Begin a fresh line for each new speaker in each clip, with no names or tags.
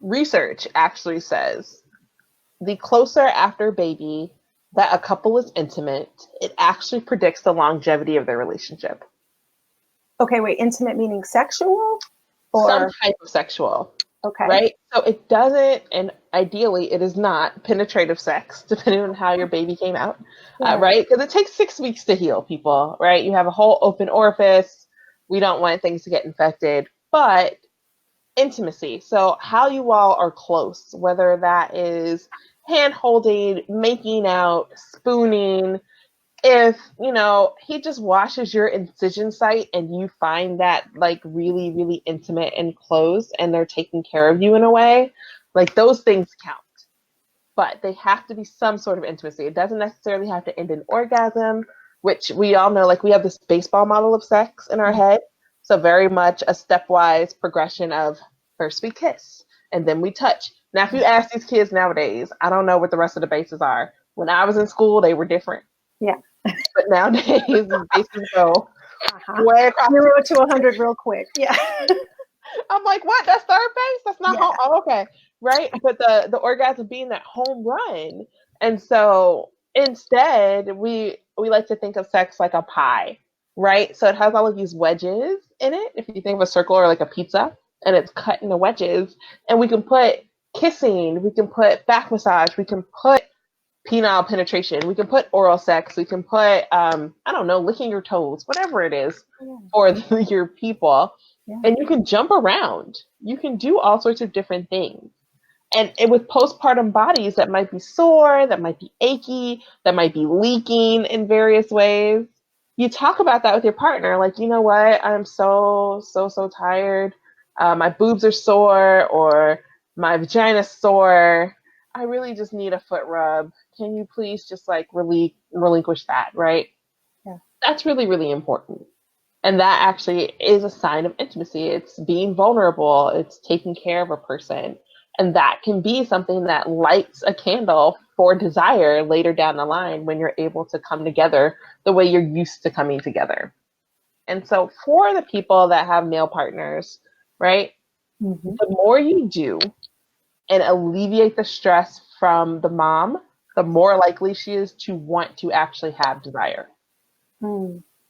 research actually says the closer after baby that a couple is intimate, it actually predicts the longevity of their relationship.
Okay, wait, intimate meaning sexual
Some
or
type of sexual,
okay.
right? So it doesn't, and ideally it is not penetrative sex, depending on how your baby came out,
Yeah.
right? Because it takes 6 weeks to heal, people, right? You have a whole open orifice. We don't want things to get infected, but intimacy. So how you all are close, whether that is hand holding, making out, spooning, if he just washes your incision site and you find that like really really intimate and close and they're taking care of you in a way, like those things count, but they have to be some sort of intimacy. It doesn't necessarily have to end in orgasm, which we all know, like we have this baseball model of sex in our head. So very much a stepwise progression of first we kiss and then we touch. Now if you ask these kids nowadays, I don't know what the rest of the bases are. When I was in school they were different.
Yeah.
But nowadays, the bases go way across.
0 to 100 real quick. Yeah.
I'm like, what? That's third base? That's not
Yeah.
home? Oh, okay. Right? But the orgasm being that home run. And so instead, we like to think of sex like a pie, right? So it has all of these wedges in it. If you think of a circle or like a pizza, and it's cut into wedges. And we can put kissing, we can put back massage, we can put penile penetration. We can put oral sex. We can put, I don't know, licking your toes, whatever it is for your people.
Yeah.
And you can jump around. You can do all sorts of different things. And with postpartum bodies that might be sore, that might be achy, that might be leaking in various ways, you talk about that with your partner. Like, you know what? I'm so tired. My boobs are sore or my vagina's sore. I really just need a foot rub. Can you please just like relinquish that, right?
Yeah.
That's really, really important. And that actually is a sign of intimacy. It's being vulnerable. It's taking care of a person. And that can be something that lights a candle for desire later down the line when you're able to come together the way you're used to coming together. And so for the people that have male partners, right, the more you do and alleviate the stress from the mom, the more likely she is to want to actually have desire.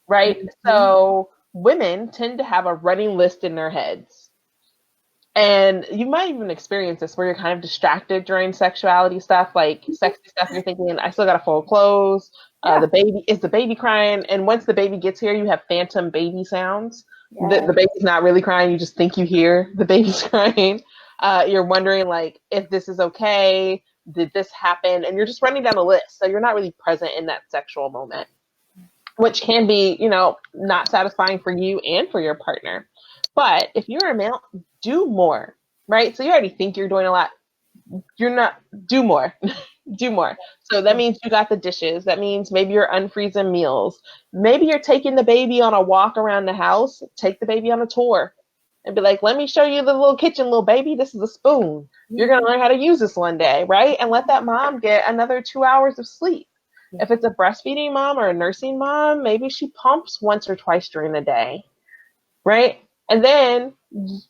Right? So women tend to have a running list in their heads. And you might even experience this where you're kind of distracted during sexuality stuff, like sexy stuff. You're thinking, I still got to fold clothes. Is the baby crying? And once the baby gets here, you have phantom baby sounds. Yeah. The baby's not really crying. You just think you hear the baby's crying. You're wondering, like, if this is okay. Did this happen? And you're just running down a list. So you're not really present in that sexual moment, which can be, not satisfying for you and for your partner. But if you're a male, do more, right? So you already think you're doing a lot. You're not, do more, do more. So that means you got the dishes. That means maybe you're unfreezing meals. Maybe you're taking the baby on a walk around the house. Take the baby on a tour and be like, let me show you the little kitchen, little baby. This is a spoon. You're going to learn how to use this one day, right? And let that mom get another 2 hours of sleep. If it's a breastfeeding mom or a nursing mom, maybe she pumps once or twice during the day, right? And then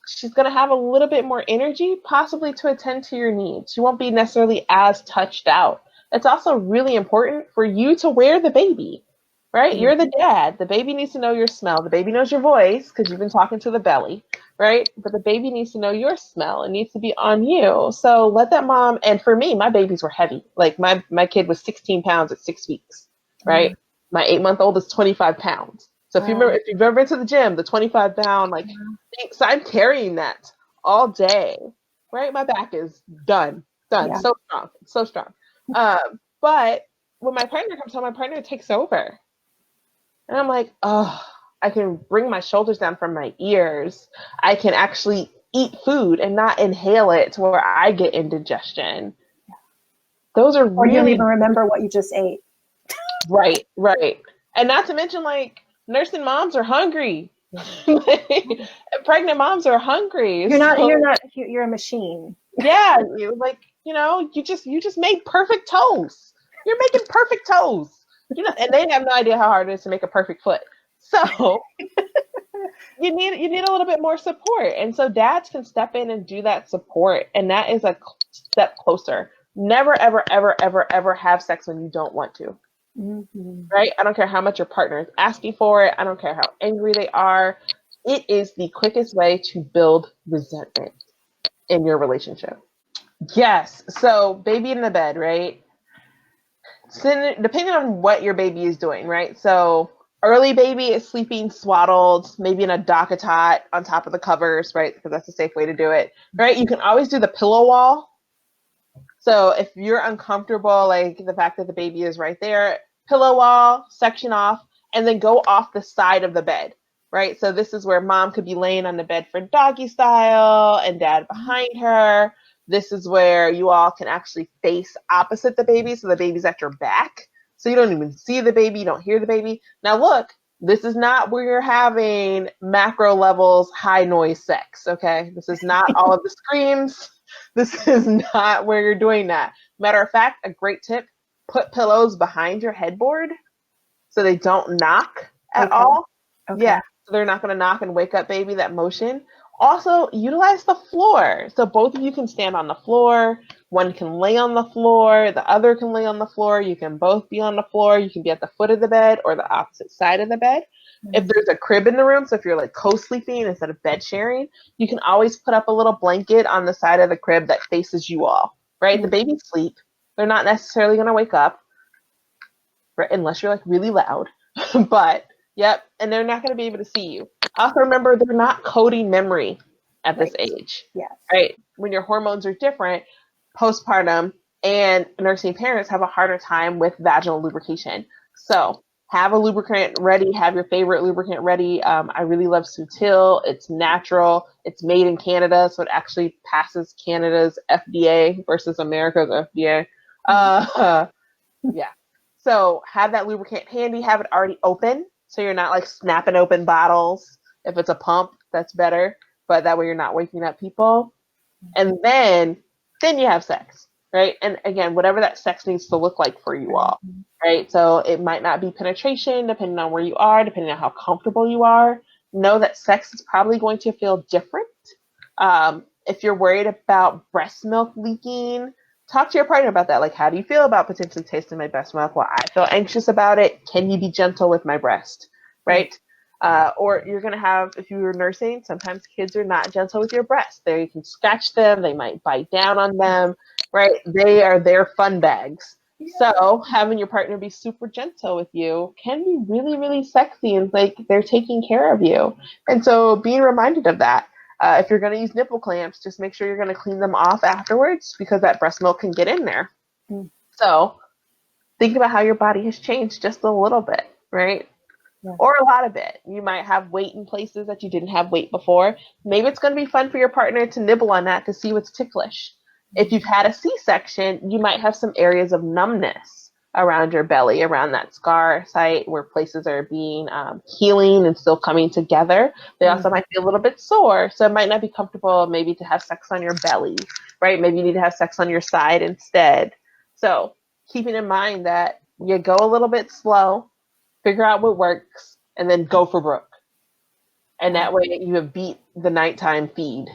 she's going to have a little bit more energy, possibly to attend to your needs. She won't be necessarily as touched out. It's also really important for you to wear the baby, right? You're the dad. The baby needs to know your smell. The baby knows your voice because you've been talking to the belly, right? But the baby needs to know your smell. It needs to be on you. So let that mom, and for me, my babies were heavy. Like my kid was 16 pounds at 6 weeks, right? My 8-month-old is 25 pounds. So if you've ever been to the gym, the 25 pound, like, so I'm carrying that all day, right? My back is done, yeah. So strong. But when my partner comes home, my partner takes over. And I'm like, oh, I can bring my shoulders down from my ears. I can actually eat food and not inhale it to where I get indigestion. Those are
or
really...
you don't even remember what you just ate.
Right. And not to mention, like, nursing moms are hungry. Pregnant moms are hungry.
You're a machine.
Yeah, you just made perfect toes. You're making perfect toes. And they have no idea how hard it is to make a perfect foot. So you need a little bit more support. And so dads can step in and do that support. And that is a step closer. Never, ever, ever, ever, ever have sex when you don't want to.
Mm-hmm.
Right? I don't care how much your partner is asking for it. I don't care how angry they are. It is the quickest way to build resentment in your relationship. Yes. So baby in the bed, right? So depending on what your baby is doing, right? So early baby is sleeping swaddled, maybe in a DockATot on top of the covers, right? Because that's a safe way to do it, right? You can always do the pillow wall. So if you're uncomfortable, like the fact that the baby is right there, pillow wall, section off, and then go off the side of the bed, right? So this is where mom could be laying on the bed for doggy style and dad behind her. This is where you all can actually face opposite the baby, so the baby's at your back. So you don't even see the baby, you don't hear the baby. Now look, this is not where you're having macro levels high noise sex, okay? This is not all of the screams. This is not where you're doing that. Matter of fact, a great tip, put pillows behind your headboard so they don't knock at
Okay.
all.
Okay.
Yeah, so they're not going to knock and wake up baby, that motion. Also, utilize the floor. So both of you can stand on the floor. One can lay on the floor. The other can lay on the floor. You can both be on the floor. You can be at the foot of the bed or the opposite side of the bed. If there's a crib in the room, so if you're like co-sleeping instead of bed sharing, you can always put up a little blanket on the side of the crib that faces you all, right? The babies sleep. They're not necessarily going to wake up, right? Unless you're like really loud. But, yep, and they're not going to be able to see you. Also remember, they're not coding memory at this
Right.
age,
Yes.
right? When your hormones are different, postpartum and nursing parents have a harder time with vaginal lubrication. So have a lubricant ready, have your favorite lubricant ready. I really love Sutil. It's natural. It's made in Canada, so it actually passes Canada's FDA versus America's FDA. Yeah. So have that lubricant handy, have it already open, so you're not like snapping open bottles. If it's a pump, that's better, but that way you're not waking up people. And then you have sex, right? And again, whatever that sex needs to look like for you all, right? So it might not be penetration, depending on where you are, depending on how comfortable you are. Know that sex is probably going to feel different. If you're worried about breast milk leaking, talk to your partner about that. Like, how do you feel about potentially tasting my breast milk? Well, I feel anxious about it. Can you be gentle with my breast, right? Or you're going to have, if you're nursing, sometimes kids are not gentle with your breasts. They can scratch them, they might bite down on them, right? They are their fun bags. So having your partner be super gentle with you can be really, really sexy and like they're taking care of you. And so being reminded of that. If you're going to use nipple clamps, just make sure you're going to clean them off afterwards because that breast milk can get in there. So think about how your body has changed just a little bit, right?
Yeah.
Or a lot of it. You might have weight in places that you didn't have weight before. Maybe it's going to be fun for your partner to nibble on that to see what's ticklish. If you've had a C-section, you might have some areas of numbness around your belly, around that scar site where places are being healing and still coming together. They also might be a little bit sore, so it might not be comfortable maybe to have sex on your belly, right? Maybe you need to have sex on your side instead. So keeping in mind that you go a little bit slow, figure out what works, and then go for broke. And that way you have beat the nighttime feed.